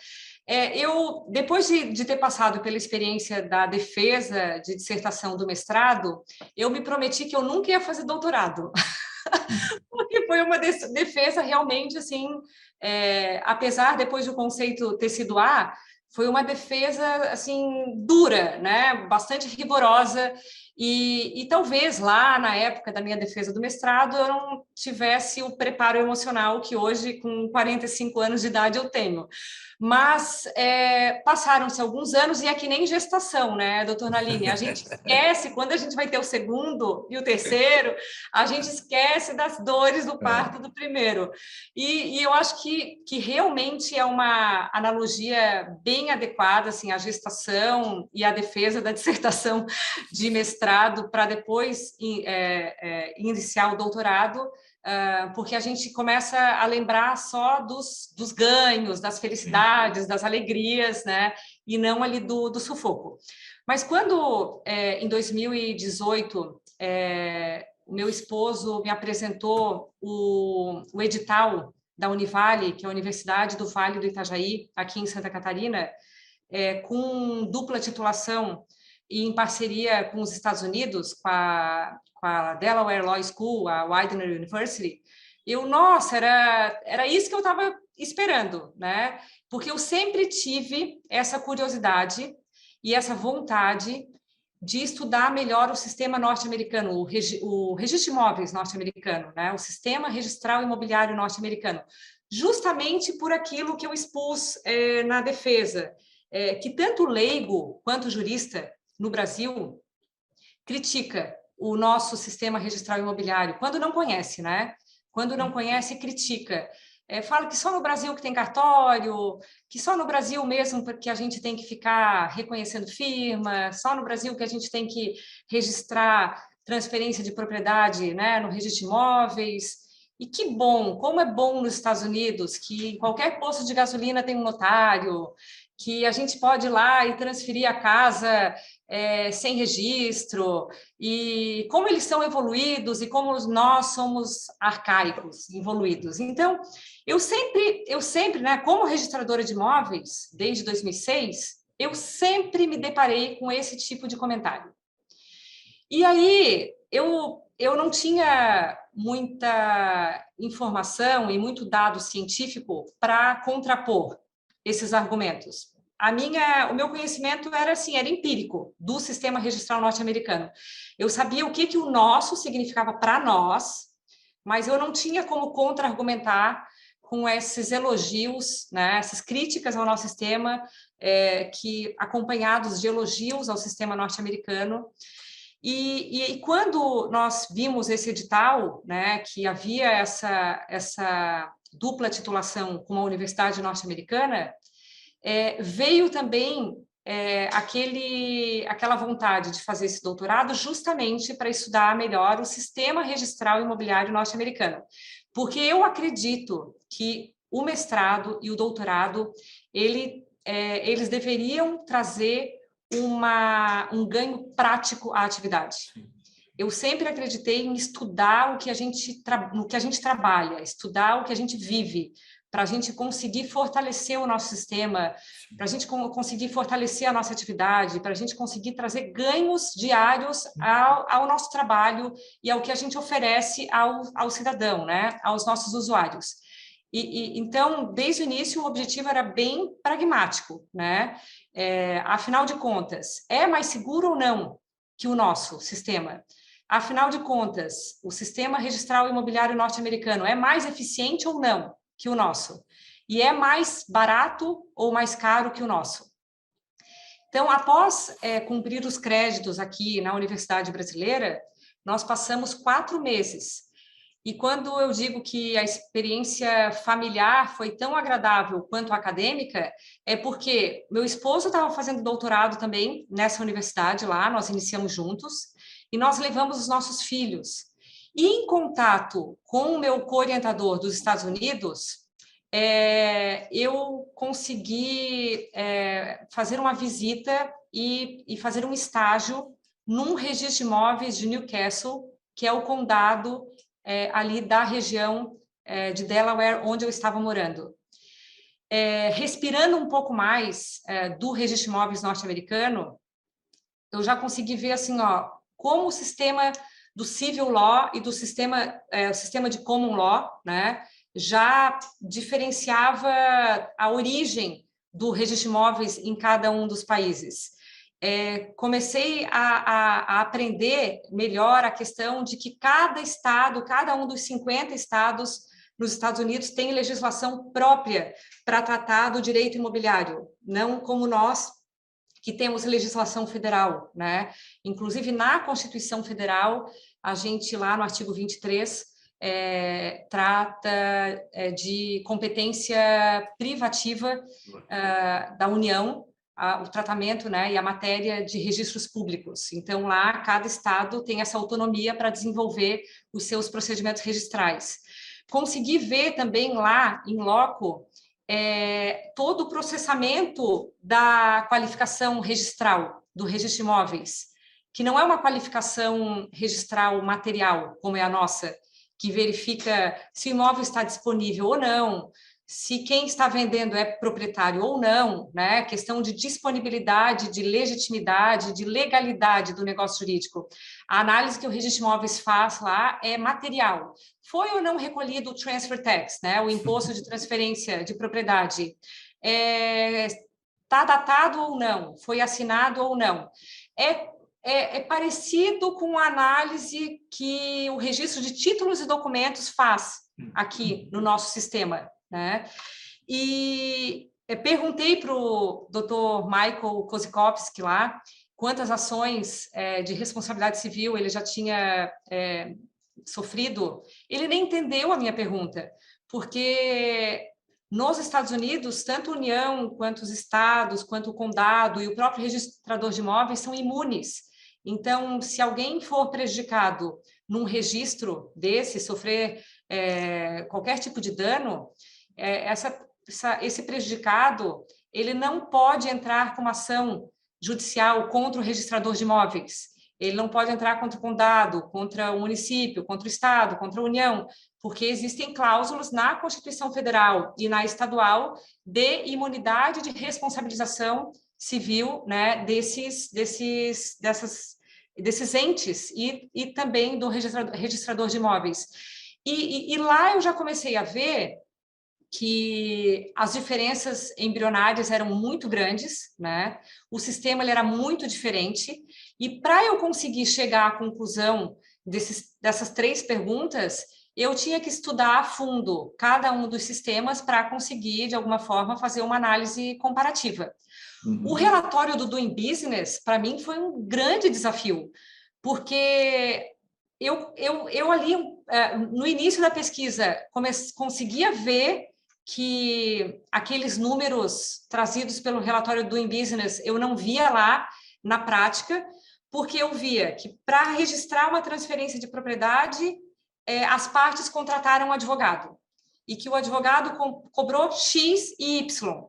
Eu, depois de ter passado pela experiência da defesa de dissertação do mestrado, eu me prometi que eu nunca ia fazer doutorado. Porque foi uma defesa realmente, assim, apesar depois do conceito ter sido A, foi uma defesa, assim, dura, né? Bastante rigorosa, e talvez lá, na época da minha defesa do mestrado, eu não tivesse o preparo emocional que hoje, com 45 anos de idade, eu tenho. Mas passaram-se alguns anos e é que nem gestação, né, doutor Nalini? A gente esquece, quando a gente vai ter o segundo e o terceiro, a gente esquece das dores do parto do primeiro. E eu acho que realmente é uma analogia bem adequada, assim, a gestação e a defesa da dissertação de mestrado para depois iniciar o doutorado, porque a gente começa a lembrar só dos ganhos, das felicidades, das alegrias, né? E não ali do sufoco. Mas quando, em 2018, o meu esposo me apresentou o edital da Univale, que é a Universidade do Vale do Itajaí, aqui em Santa Catarina, com dupla titulação e em parceria com os Estados Unidos, com a Delaware Law School, a Widener University, nossa, era isso que eu estava esperando, né? Porque eu sempre tive essa curiosidade e essa vontade de estudar melhor o sistema norte-americano, o registro de imóveis norte-americano, né? O sistema registral imobiliário norte-americano, justamente por aquilo que eu expus na defesa, que tanto leigo quanto jurista no Brasil critica o nosso sistema registral imobiliário, quando não conhece, né? Quando não conhece, critica. Fala que só no Brasil que tem cartório, que só no Brasil mesmo porque a gente tem que ficar reconhecendo firma, só no Brasil que a gente tem que registrar transferência de propriedade, né, no registro de imóveis. E que bom, como é bom nos Estados Unidos, que em qualquer posto de gasolina tem um notário, que a gente pode ir lá e transferir a casa sem registro, e como eles são evoluídos e como nós somos arcaicos, evoluídos. Então, eu sempre, né, como registradora de imóveis, desde 2006, eu sempre me deparei com esse tipo de comentário. E aí, eu eu não tinha muita informação e muito dado científico para contrapor esses argumentos. O meu conhecimento era assim, era empírico do sistema registral norte-americano. Eu sabia o que o nosso significava para nós, mas eu não tinha como contra-argumentar com esses elogios, né, essas críticas ao nosso sistema, que acompanhados de elogios ao sistema norte-americano. E quando nós vimos esse edital, né, que havia essa dupla titulação com a Universidade Norte-Americana, veio também aquela vontade de fazer esse doutorado justamente para estudar melhor o sistema registral imobiliário norte-americano. Porque eu acredito que o mestrado e o doutorado, eles deveriam trazer um ganho prático à atividade. Eu sempre acreditei em estudar no que a gente trabalha, estudar o que a gente vive, para a gente conseguir fortalecer o nosso sistema, para a gente conseguir fortalecer a nossa atividade, para a gente conseguir trazer ganhos diários ao nosso trabalho e ao que a gente oferece ao cidadão, né? Aos nossos usuários. Então, desde o início, o objetivo era bem pragmático, né? Afinal de contas, é mais seguro ou não que o nosso sistema? Afinal de contas, o sistema registral imobiliário norte-americano é mais eficiente ou não que o nosso? E é mais barato ou mais caro que o nosso? Então, após cumprir os créditos aqui na Universidade Brasileira, nós passamos 4 meses. E quando eu digo que a experiência familiar foi tão agradável quanto a acadêmica, é porque meu esposo estava fazendo doutorado também nessa universidade lá, nós iniciamos juntos, e nós levamos os nossos filhos. E em contato com o meu co-orientador dos Estados Unidos, eu consegui fazer uma visita e fazer um estágio num registro de imóveis de Newcastle, que é o condado ali da região de Delaware, onde eu estava morando. Respirando um pouco mais do registro de imóveis norte-americano, eu já consegui ver assim, como o sistema do civil law e do sistema de common law, né, já diferenciava a origem do registro de imóveis em cada um dos países. Comecei a aprender melhor a questão de que cada estado, cada um dos 50 estados nos Estados Unidos tem legislação própria para tratar do direito imobiliário, não como nós, que temos legislação federal, né? Inclusive, na Constituição Federal, a gente lá no artigo 23 trata de competência privativa da União, o tratamento, né, e a matéria de registros públicos. Então, lá, cada estado tem essa autonomia para desenvolver os seus procedimentos registrais. Consegui ver também lá, em loco, todo o processamento da qualificação registral, do registro de imóveis, que não é uma qualificação registral material, como é a nossa, que verifica se o imóvel está disponível ou não, se quem está vendendo é proprietário ou não, né? Questão de disponibilidade, de legitimidade, de legalidade do negócio jurídico. A análise que o registro de imóveis faz lá é material. Foi ou não recolhido o transfer tax, né? O imposto de transferência de propriedade? Está datado ou não? Foi assinado ou não? É parecido com a análise que o registro de títulos e documentos faz aqui no nosso sistema, né? E perguntei para o Dr. Michael Kozikowski lá quantas ações de responsabilidade civil ele já tinha sofrido. Ele nem entendeu a minha pergunta, porque nos Estados Unidos, tanto a União, quanto os estados, quanto o condado e o próprio registrador de imóveis são imunes. Então, se alguém for prejudicado num registro desse, sofrer qualquer tipo de dano, esse prejudicado ele não pode entrar com uma ação judicial contra o registrador de imóveis. Ele não pode entrar contra o condado, contra o município, contra o estado, contra a União, porque existem cláusulas na Constituição Federal e na estadual de imunidade de responsabilização civil, né, desses entes e também do registrador de imóveis. E lá eu já comecei a ver que as diferenças embrionárias eram muito grandes, né? O sistema ele era muito diferente, e para eu conseguir chegar à conclusão dessas 3 perguntas, eu tinha que estudar a fundo cada um dos sistemas para conseguir, de alguma forma, fazer uma análise comparativa. O relatório do Doing Business, para mim, foi um grande desafio, porque eu ali, no início da pesquisa, conseguia ver que aqueles números trazidos pelo relatório do Doing Business eu não via lá na prática, porque eu via que para registrar uma transferência de propriedade, as partes contrataram um advogado, e que o advogado cobrou X e Y,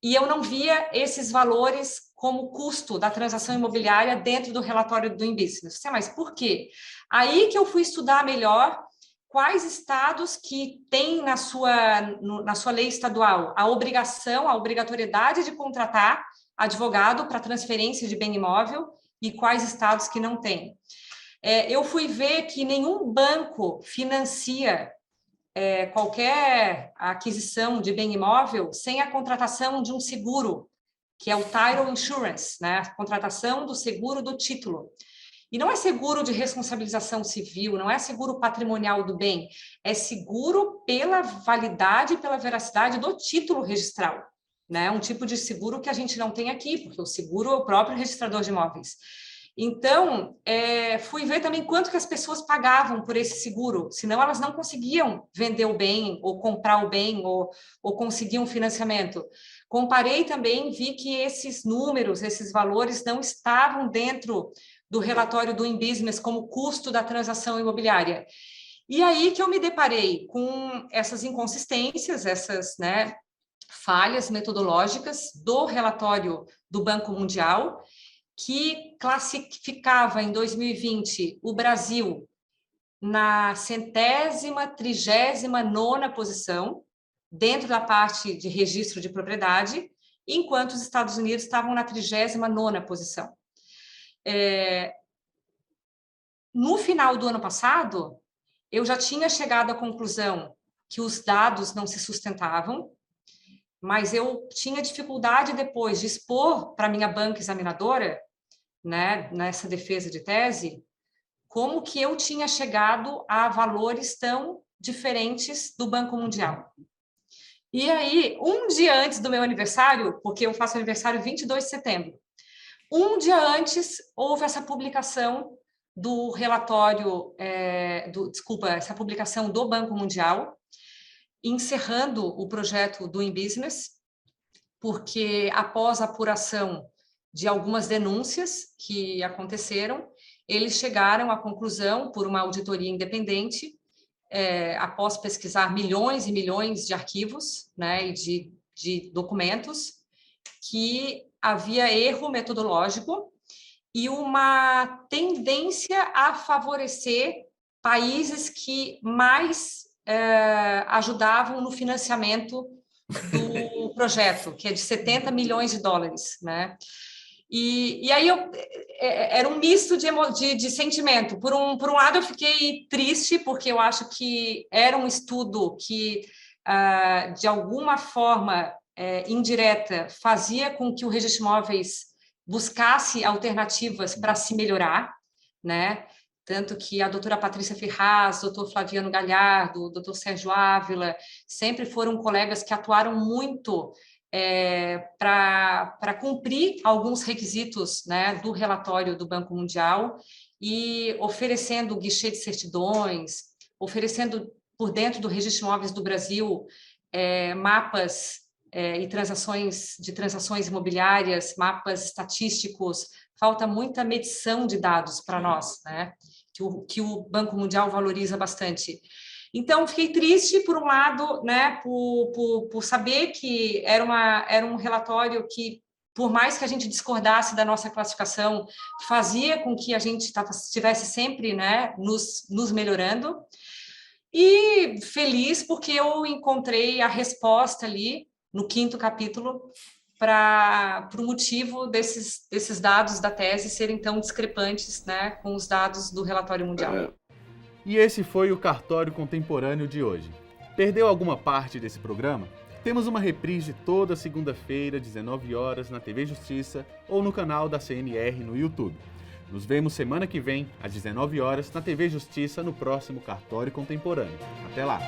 e eu não via esses valores como custo da transação imobiliária dentro do relatório do Doing Business. Mas por quê? Aí que eu fui estudar melhor quais estados que têm na sua lei estadual a obrigatoriedade de contratar advogado para transferência de bem imóvel e quais estados que não têm. Eu fui ver que nenhum banco financia qualquer aquisição de bem imóvel sem a contratação de um seguro, que é o Title Insurance, né? A contratação do seguro do título. E não é seguro de responsabilização civil, não é seguro patrimonial do bem, é seguro pela validade e pela veracidade do título registral, né? Um tipo de seguro que a gente não tem aqui, porque o seguro é o próprio registrador de imóveis. Então, fui ver também quanto que as pessoas pagavam por esse seguro, senão elas não conseguiam vender o bem, ou comprar o bem, ou conseguir um financiamento. Comparei também, vi que esses números, esses valores não estavam dentro do relatório do Doing Business como custo da transação imobiliária. E aí que eu me deparei com essas inconsistências, essas, né, falhas metodológicas do relatório do Banco Mundial, que classificava em 2020 o Brasil na 139ª posição, dentro da parte de registro de propriedade, enquanto os Estados Unidos estavam na 39ª posição. No final do ano passado, eu já tinha chegado à conclusão que os dados não se sustentavam, mas eu tinha dificuldade depois de expor para a minha banca examinadora, né, nessa defesa de tese, como que eu tinha chegado a valores tão diferentes do Banco Mundial. E aí, um dia antes do meu aniversário, porque eu faço aniversário 22 de setembro, um dia antes houve essa publicação do relatório, essa publicação do Banco Mundial, encerrando o projeto Doing Business, porque após a apuração de algumas denúncias que aconteceram, eles chegaram à conclusão, por uma auditoria independente, após pesquisar milhões e milhões de arquivos, né, e de documentos, que havia erro metodológico e uma tendência a favorecer países que mais ajudavam no financiamento do projeto, que é de 70 milhões de dólares, né? E aí era um misto de sentimento. Por um lado, eu fiquei triste, porque eu acho que era um estudo que, de alguma forma indireta, fazia com que o registro de imóveis buscasse alternativas para se melhorar, né? Tanto que a doutora Patrícia Ferraz, o doutor Flaviano Galhardo, o doutor Sérgio Ávila, sempre foram colegas que atuaram muito para cumprir alguns requisitos, né, do relatório do Banco Mundial, e oferecendo guichê de certidões, oferecendo por dentro do Registro de Imóveis do Brasil mapas e transações imobiliárias, mapas estatísticos. Falta muita medição de dados para nós, né, que o Banco Mundial valoriza bastante. Então, fiquei triste, por um lado, né, por saber que era um relatório que, por mais que a gente discordasse da nossa classificação, fazia com que a gente estivesse sempre, né, nos melhorando. E feliz porque eu encontrei a resposta ali, no 5º capítulo, para o motivo desses dados da tese serem tão discrepantes, né, com os dados do relatório mundial. E esse foi o Cartório Contemporâneo de hoje. Perdeu alguma parte desse programa? Temos uma reprise toda segunda-feira, 19 horas, na TV Justiça ou no canal da CNR no YouTube. Nos vemos semana que vem, às 19 horas, na TV Justiça, no próximo Cartório Contemporâneo. Até lá!